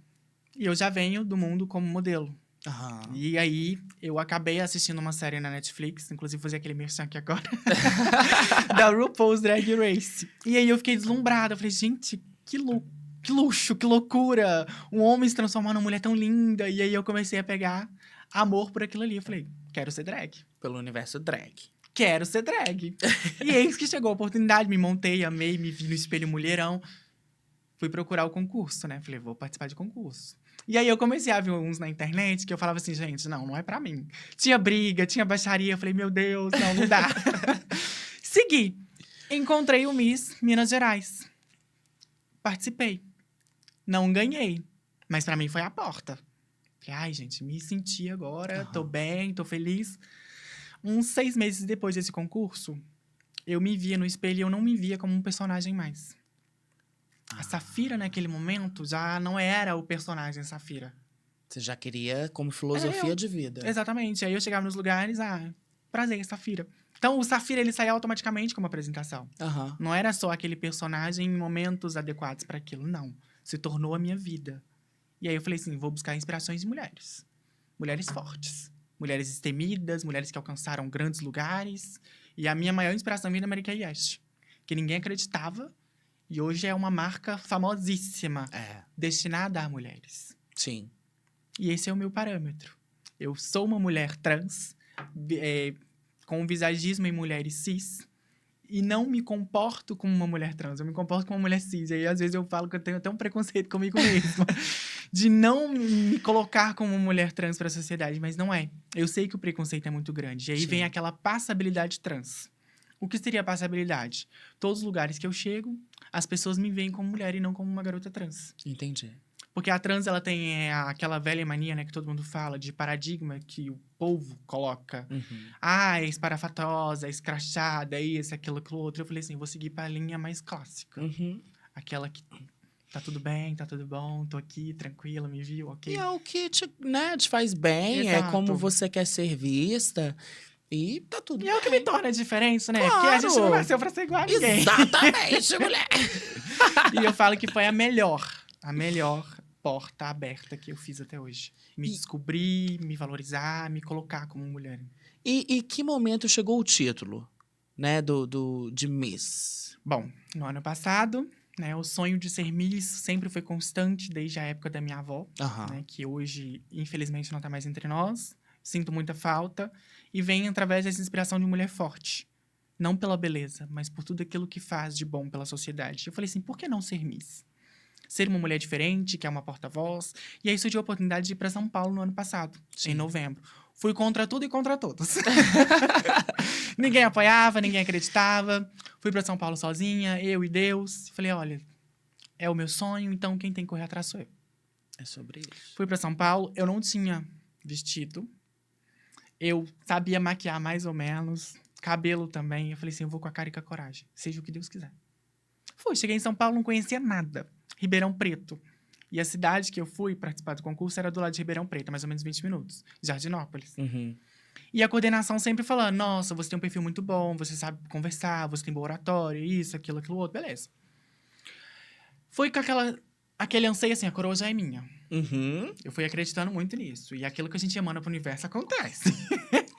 E eu já venho do mundo como modelo. Aham. E aí, eu acabei assistindo uma série na Netflix, inclusive fazer aquele merchan aqui agora, da RuPaul's Drag Race. E aí eu fiquei deslumbrada. Eu falei, gente, que luxo, que loucura. Um homem se transformar numa mulher tão linda. E aí eu comecei a pegar amor por aquilo ali. Eu falei, quero ser drag. Pelo universo drag. Quero ser drag. E eis que chegou a oportunidade, me montei, amei, me vi no espelho mulherão. Fui procurar o concurso, né? Falei, vou participar de concurso. E aí eu comecei a ver uns na internet que eu falava assim, gente, não é pra mim. Tinha briga, tinha baixaria. Eu falei, meu Deus, não dá. Segui. Encontrei o Miss Minas Gerais. Participei. Não ganhei. Mas pra mim foi a porta. Falei, ai, gente, me senti agora, tô bem, tô feliz. Uns 6 meses depois desse concurso, eu me via no espelho e eu não me via como um personagem mais. A Safira, naquele momento, já não era o personagem Safira. Você já queria como filosofia de vida. Exatamente. Aí eu chegava nos lugares, prazer, Safira. Então, o Safira, ele saía automaticamente como apresentação. Aham. Não era só aquele personagem em momentos adequados para aquilo, não. Se tornou a minha vida. E aí eu falei assim, vou buscar inspirações em mulheres. Mulheres fortes. Mulheres destemidas, mulheres que alcançaram grandes lugares. E a minha maior inspiração veio da Marica Yash, que ninguém acreditava. E hoje é uma marca famosíssima, destinada a mulheres. Sim. E esse é o meu parâmetro. Eu sou uma mulher trans, com visagismo em mulheres cis, e não me comporto como uma mulher trans, eu me comporto como uma mulher cis. E aí, às vezes, eu falo que eu tenho até um preconceito comigo mesma, de não me colocar como uma mulher trans para a sociedade, mas não é. Eu sei que o preconceito é muito grande. E aí vem aquela passabilidade trans. O que seria a passabilidade? Todos os lugares que eu chego, as pessoas me veem como mulher e não como uma garota trans. Entendi. Porque a trans, ela tem aquela velha mania, né, que todo mundo fala, de paradigma que o povo coloca. É esparafatosa, escrachada, isso, aquilo, aquilo outro. Eu falei assim, vou seguir pra linha mais clássica. Aquela que tá tudo bem, tá tudo bom, tô aqui, tranquila, me viu, ok? E é o que te faz bem, Exato. é como você quer ser vista. E tá tudo E bem. é o que me torna diferente, né? Claro. Porque a gente não nasceu pra ser igual a ninguém. Exatamente, mulher! E eu falo que foi a melhor porta aberta que eu fiz até hoje. Me descobrir, me valorizar, me colocar como mulher. E que momento chegou o título, né, de Miss? Bom, no ano passado, né, o sonho de ser Miss sempre foi constante desde a época da minha avó, né, que hoje, infelizmente, não tá mais entre nós. Sinto muita falta. E vem através dessa inspiração de mulher forte. Não pela beleza, mas por tudo aquilo que faz de bom pela sociedade. Eu falei assim, por que não ser Miss? Ser uma mulher diferente, que é uma porta-voz. E aí surgiu a oportunidade de ir para São Paulo no ano passado, em novembro. Fui contra tudo e contra todos. Ninguém apoiava, ninguém acreditava. Fui para São Paulo sozinha, eu e Deus. Falei, olha, é o meu sonho, então quem tem que correr atrás sou eu. É sobre isso. Fui para São Paulo, eu não tinha vestido. Eu sabia maquiar mais ou menos, cabelo também. Eu falei assim, eu vou com a cara e com a coragem, seja o que Deus quiser. Fui, cheguei em São Paulo, não conhecia nada. Ribeirão Preto. E a cidade que eu fui participar do concurso era do lado de Ribeirão Preto, mais ou menos 20 minutos. Jardinópolis. E a coordenação sempre falando, nossa, você tem um perfil muito bom, você sabe conversar, você tem bom oratório, isso, aquilo outro, beleza. Foi com aquele anseio assim, a coroa já é minha. Eu fui acreditando muito nisso. E aquilo que a gente emana pro universo acontece.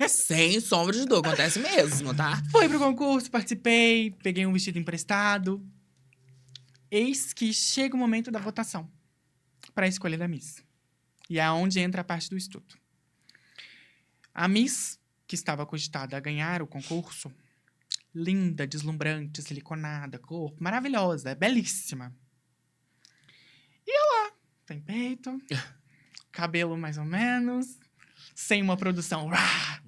Sem sombra de dúvida, acontece mesmo, tá? Fui pro concurso, participei, peguei um vestido emprestado. Eis que chega o momento da votação para a escolha da Miss. E é onde entra a parte do estudo. A Miss, que estava cogitada a ganhar o concurso, linda, deslumbrante, siliconada, corpo, maravilhosa, belíssima. E eu lá, tem peito, cabelo mais ou menos, sem uma produção. Rá!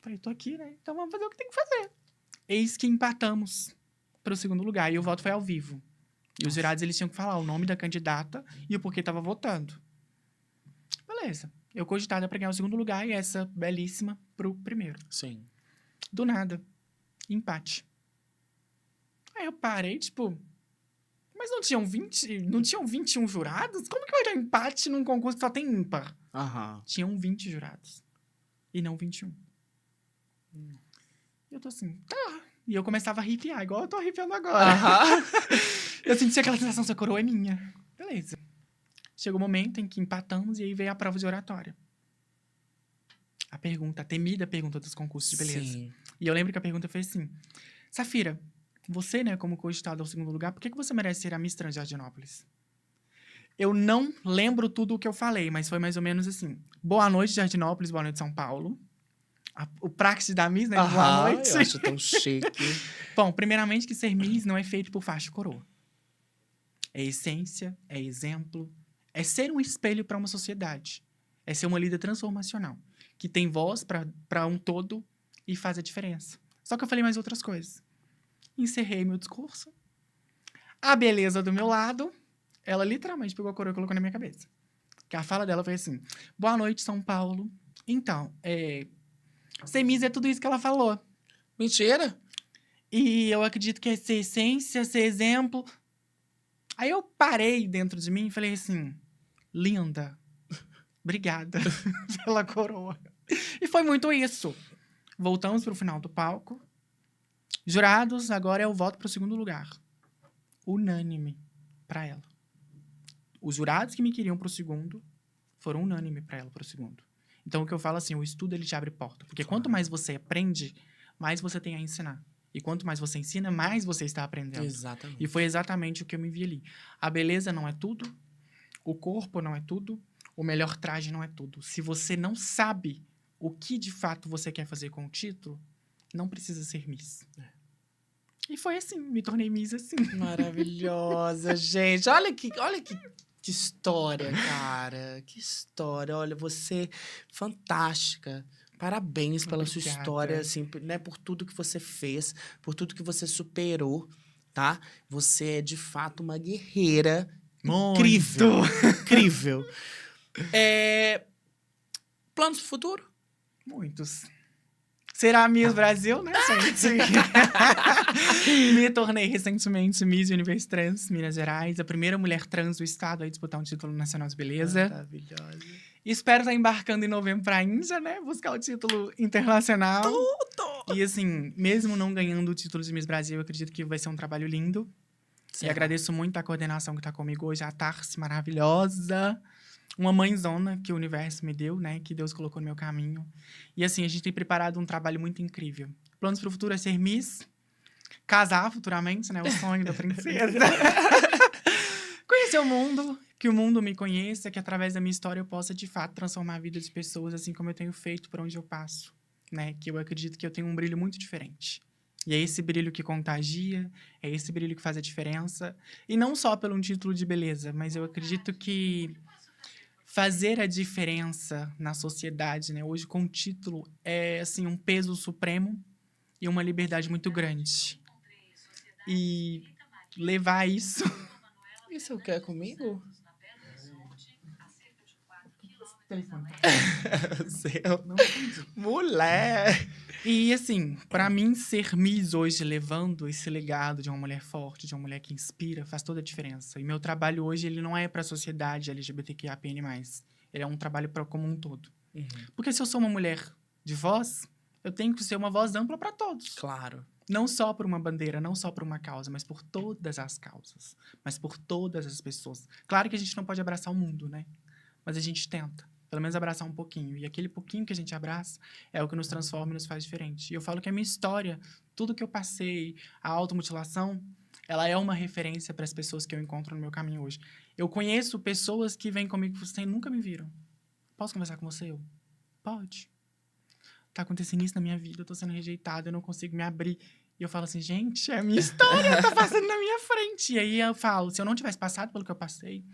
Falei, tô aqui, né? Então vamos fazer o que tem que fazer. Eis que empatamos para o segundo lugar. E o voto foi ao vivo. E os jurados, eles tinham que falar o nome da candidata e o porquê tava votando. Beleza. Eu cogitada para ganhar o segundo lugar e essa belíssima pro primeiro. Sim. Do nada. Empate. Aí eu parei, tipo... Mas não tinham 21 jurados? Como que vai dar empate num concurso que só tem ímpar? Aham. Tinham 20 jurados. E não 21. E eu tô assim, tá. E eu começava a arrepiar, igual eu tô arrepiando agora. Aham. Eu senti aquela sensação, essa coroa é minha. Beleza. Chegou o momento em que empatamos e aí veio a prova de oratória. A temida pergunta dos concursos de beleza. Sim. E eu lembro que a pergunta foi assim: Safira, você, né, como cogitada ao segundo lugar, por que você merece ser a Miss Transjardinópolis? Eu não lembro tudo o que eu falei, mas foi mais ou menos assim: boa noite, Jardinópolis, boa noite, São Paulo. O praxe da Miss, né? De boa Aham, noite. eu acho tão chique. Bom, primeiramente que ser Miss não é feito por faixa e coroa. É essência, é exemplo, é ser um espelho para uma sociedade. É ser uma líder transformacional, que tem voz para um todo e faz a diferença. Só que eu falei mais outras coisas. Encerrei meu discurso. A beleza do meu lado, ela literalmente pegou a coroa e colocou na minha cabeça. Que a fala dela foi assim: boa noite, São Paulo. Então, ser Miss é tudo isso que ela falou. Mentira? E eu acredito que é ser essência, ser exemplo. Aí eu parei dentro de mim e falei assim: linda, obrigada pela coroa. E foi muito isso. Voltamos pro final do palco. Jurados, agora é o voto pro segundo lugar. Unânime pra ela. Os jurados que me queriam pro segundo foram unânime pra ela pro segundo. Então, o que eu falo assim, o estudo, ele te abre porta. Porque quanto mais você aprende, mais você tem a ensinar. E quanto mais você ensina, mais você está aprendendo. Exatamente. E foi exatamente o que eu me vi ali. A beleza não é tudo, o corpo não é tudo, o melhor traje não é tudo. Se você não sabe o que de fato você quer fazer com o título, não precisa ser Miss. E foi assim, me tornei Miss assim. Maravilhosa, gente. Olha que história, cara. Que história. Olha, você fantástica. Parabéns pela sua Obrigada. história, assim, né, por tudo que você fez, por tudo que você superou, tá? Você é de fato uma guerreira incrível. Incrível. Planos pro futuro? Muitos. Será Miss Brasil, né, gente? Me tornei recentemente Miss Universo Trans, Minas Gerais, a primeira mulher trans do estado a disputar um título nacional de beleza. Maravilhosa. Espero estar embarcando em novembro pra Índia, né? Buscar o título internacional. Tudo! E assim, mesmo não ganhando o título de Miss Brasil, eu acredito que vai ser um trabalho lindo. E agradeço muito a coordenação que tá comigo hoje, a Tarsi, maravilhosa. Uma mãezona que o universo me deu, né? Que Deus colocou no meu caminho. E assim, a gente tem preparado um trabalho muito incrível. Planos pro futuro é ser Miss, casar futuramente, né? O sonho da princesa. Conhecer o mundo, que o mundo me conheça, que através da minha história eu possa, de fato, transformar a vida de pessoas, assim como eu tenho feito por onde eu passo, né? Que eu acredito que eu tenho um brilho muito diferente. E é esse brilho que contagia, é esse brilho que faz a diferença. E não só pelo um título de beleza, mas eu acredito que fazer a diferença na sociedade, né? Hoje, com o título, é, assim, um peso supremo e uma liberdade muito grande. E levar isso... Isso quer comigo? Telefone. Seu. Não entendi. Mulher! E, assim, pra mim, ser Miss hoje, levando esse legado de uma mulher forte, de uma mulher que inspira, faz toda a diferença. E meu trabalho hoje, ele não é pra sociedade LGBTQIAPN+. Ele é um trabalho para como um todo. Uhum. Porque se eu sou uma mulher de voz, eu tenho que ser uma voz ampla pra todos. Claro. Não só por uma bandeira, não só por uma causa, mas por todas as causas. Mas por todas as pessoas. Claro que a gente não pode abraçar o mundo, né? Mas a gente tenta. Pelo menos abraçar um pouquinho. E aquele pouquinho que a gente abraça é o que nos transforma e nos faz diferente. E eu falo que a minha história, tudo que eu passei, a automutilação, ela é uma referência para as pessoas que eu encontro no meu caminho hoje. Eu conheço pessoas que vêm comigo que vocês nunca me viram. Posso conversar com você? Pode. Tá acontecendo isso na minha vida, eu tô sendo rejeitada, eu não consigo me abrir. E eu falo assim, gente, é a minha história, tá passando na minha frente. E aí eu falo, se eu não tivesse passado pelo que eu passei,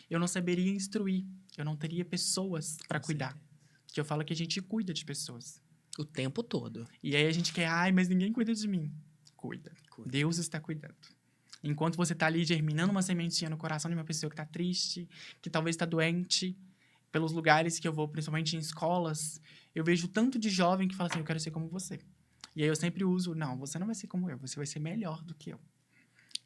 eu não saberia instruir, eu não teria pessoas para cuidar. Que eu falo que a gente cuida de pessoas. O tempo todo. E aí a gente quer, mas ninguém cuida de mim. Cuida. Deus está cuidando. Enquanto você tá ali germinando uma sementinha no coração de uma pessoa que tá triste, que talvez tá doente, pelos lugares que eu vou, principalmente em escolas, eu vejo tanto de jovem que fala assim, eu quero ser como você. E aí eu sempre uso, não, você não vai ser como eu, você vai ser melhor do que eu.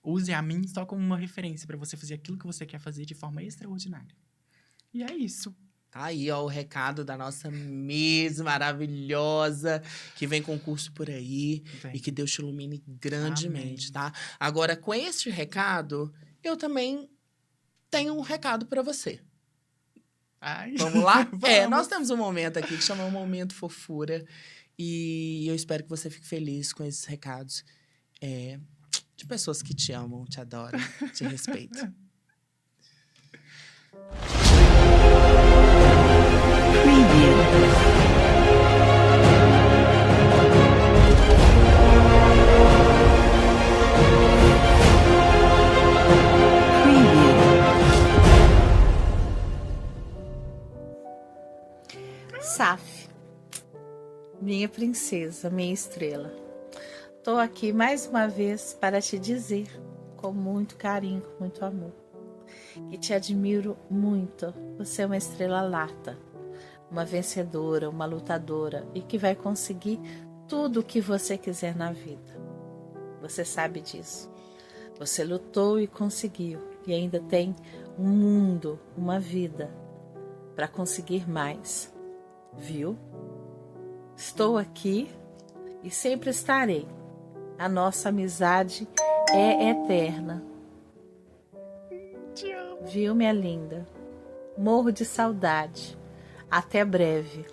Use a mim só como uma referência para você fazer aquilo que você quer fazer de forma extraordinária. E é isso. Tá aí, ó, o recado da nossa Miss maravilhosa, que vem concurso por aí. Vem. E que Deus te ilumine grandemente, Amém. tá? Agora, com este recado, eu também tenho um recado pra você. Ai. Vamos lá? Vamos. Nós temos um momento aqui que chama um Momento Fofura. E eu espero que você fique feliz com esses recados. De pessoas que te amam, te adoram, te respeitam. Saf, minha princesa, minha estrela. Tô aqui mais uma vez para te dizer, com muito carinho, com muito amor, que te admiro muito. Você é uma estrela lata, uma vencedora, uma lutadora e que vai conseguir tudo o que você quiser na vida. Você sabe disso. Você lutou e conseguiu e ainda tem um mundo, uma vida para conseguir mais. Viu? Estou aqui e sempre estarei. A nossa amizade é eterna. Te amo. Viu, minha linda? Morro de saudade. Até breve.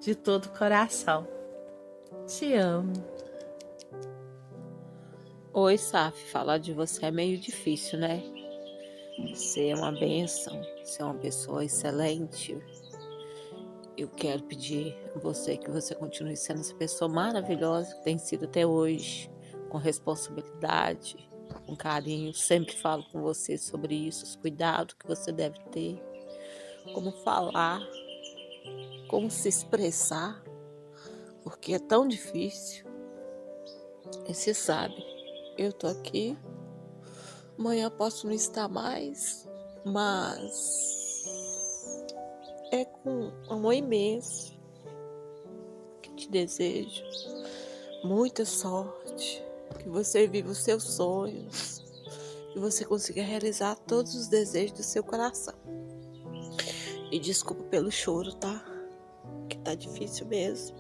De todo coração. Te amo. Oi, Saf, falar de você é meio difícil, né? Você é uma bênção, você é uma pessoa excelente. Eu quero pedir a você que você continue sendo essa pessoa maravilhosa que tem sido até hoje, com responsabilidade, com carinho. Sempre falo com você sobre isso, os cuidados que você deve ter, como falar, como se expressar, porque é tão difícil. E você sabe, eu tô aqui, amanhã posso não estar mais, mas é com amor imenso que te desejo muita sorte, que você viva os seus sonhos, que você consiga realizar todos os desejos do seu coração. E desculpa pelo choro, tá? Que tá difícil mesmo.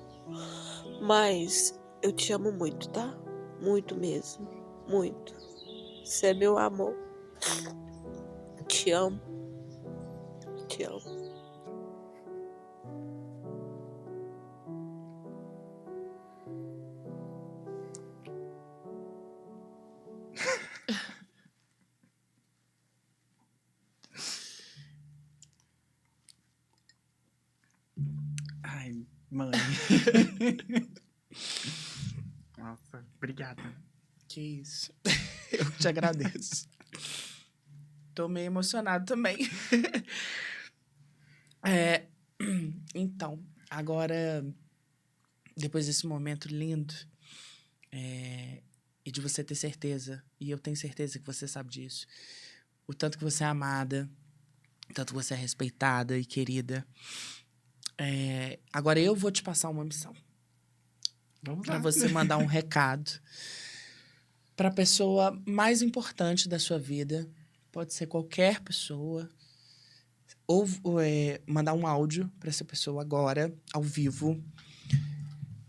Mas eu te amo muito, tá? Muito mesmo, muito. Você é meu amor. Te amo. Te amo. Ai, mãe. Nossa, obrigada. Que isso. Eu te agradeço. Tô meio emocionado também. Então, agora, depois desse momento lindo, e de você ter certeza, e eu tenho certeza que você sabe disso, o tanto que você é amada, o tanto que você é respeitada e querida. Agora eu vou te passar uma missão. Vamos Para lá. você mandar um recado para a pessoa mais importante da sua vida. Pode ser qualquer pessoa. Ou mandar um áudio para essa pessoa agora, ao vivo,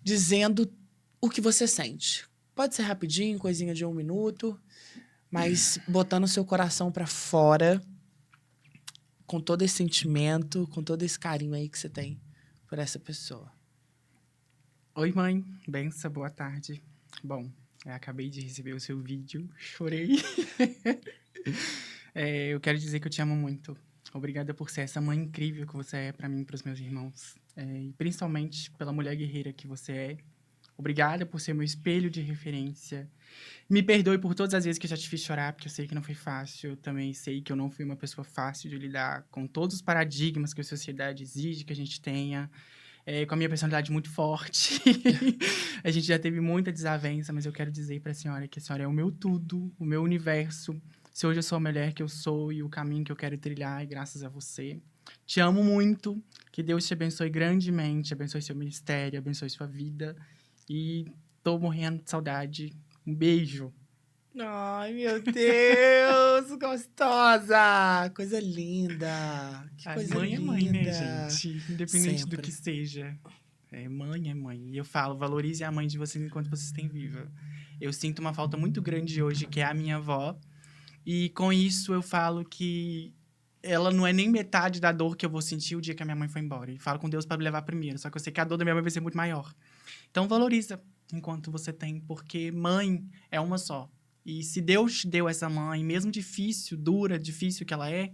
dizendo o que você sente. Pode ser rapidinho, coisinha de 1 minuto, mas botando o seu coração para fora com todo esse sentimento, com todo esse carinho aí que você tem por essa pessoa. Oi, mãe. Benção, boa tarde. Bom, eu acabei de receber o seu vídeo. Chorei. Eu quero dizer que eu te amo muito. Obrigada por ser essa mãe incrível que você é pra mim e pros meus irmãos. E principalmente pela mulher guerreira que você é. Obrigada por ser meu espelho de referência. Me perdoe por todas as vezes que eu já te fiz chorar, porque eu sei que não foi fácil. Eu também sei que eu não fui uma pessoa fácil de lidar com todos os paradigmas que a sociedade exige que a gente tenha. Com a minha personalidade muito forte. A gente já teve muita desavença, mas eu quero dizer pra senhora que a senhora é o meu tudo, o meu universo. Se hoje eu sou a mulher que eu sou e o caminho que eu quero trilhar é graças a você. Te amo muito. Que Deus te abençoe grandemente, abençoe seu ministério, abençoe sua vida. E tô morrendo de saudade. Um beijo. Ai, meu Deus, gostosa! Coisa linda! Que A coisa mãe linda! é mãe, né, gente? Independente do Sempre. que seja. Mãe é mãe. E eu falo, valorize a mãe de vocês enquanto vocês têm viva. Eu sinto uma falta muito grande hoje, que é a minha avó. E com isso eu falo que ela não é nem metade da dor que eu vou sentir o dia que a minha mãe foi embora. E falo com Deus para me levar primeiro. Só que eu sei que a dor da minha mãe vai ser muito maior. Então valoriza enquanto você tem, porque mãe é uma só. E se Deus te deu essa mãe, mesmo difícil, dura, difícil que ela é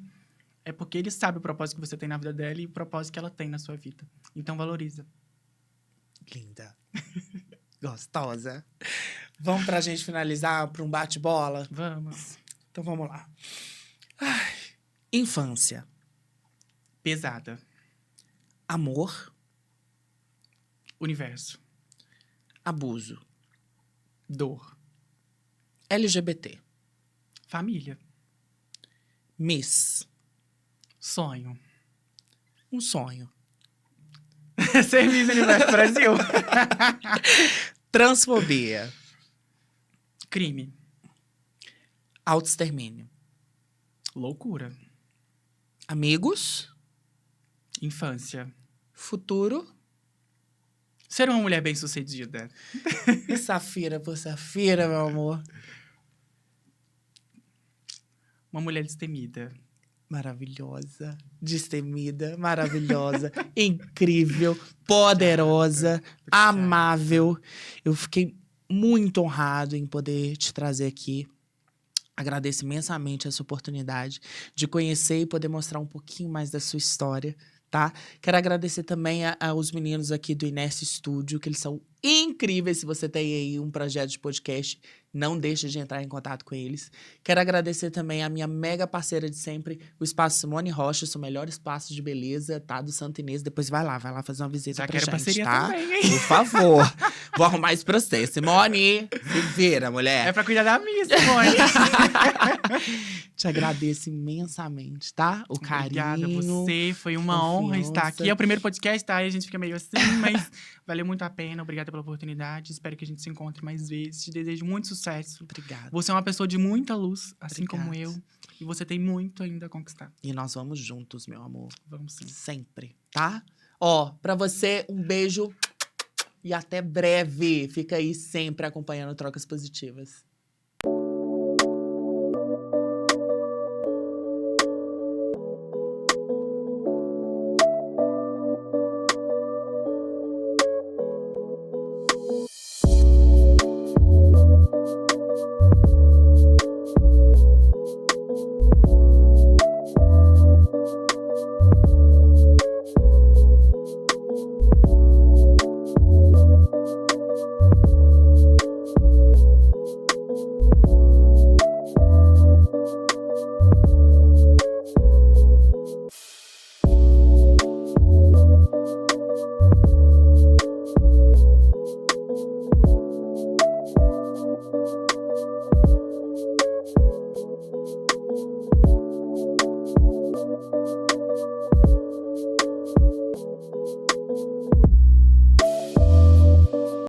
porque Ele sabe o propósito que você tem na vida dela e o propósito que ela tem na sua vida. Então valoriza. Linda. Gostosa. Vamos pra gente finalizar pra um bate-bola? Vamos. Então vamos lá. Ai, infância. Pesada. Amor. Universo. Abuso. Dor. LGBT. Família. Miss. Sonho. Um sonho. Serviço Universo Brasil. Transfobia. Crime. Autoextermínio. Loucura. Amigos. Infância. Futuro. Ser uma mulher bem-sucedida. E Safira por Safira, meu amor. Uma mulher destemida. Maravilhosa, destemida, maravilhosa, incrível, poderosa, amável. Eu fiquei muito honrado em poder te trazer aqui. Agradeço imensamente essa oportunidade de conhecer e poder mostrar um pouquinho mais da sua história, tá? Quero agradecer também aos meninos aqui do Inércia Studio, que eles são incríveis. Se você tem aí um projeto de podcast, não deixe de entrar em contato com eles. Quero agradecer também a minha mega parceira de sempre, o Espaço Simone Rocha, o melhor espaço de beleza, tá? Do Santo Inês. Depois vai lá fazer uma visita Já pra quero gente, parceria tá? também, hein? Por favor. Vou arrumar isso pra você. Simone, se vira, mulher. É pra cuidar da minha, Simone. Te agradeço imensamente, tá? O Obrigada a carinho. você. Foi uma honra estar confiança. aqui. É o primeiro podcast, tá? Aí a gente fica meio assim, mas valeu muito a pena. Obrigada pela oportunidade. Espero que a gente se encontre mais vezes. Te desejo muito sucesso. Obrigada. Você é uma pessoa de muita luz, assim Obrigado. como eu. E você tem muito ainda a conquistar. E nós vamos juntos, meu amor. Vamos sim. Sempre, tá? Ó, pra você, um beijo e até breve. Fica aí sempre acompanhando Trocas Positivas.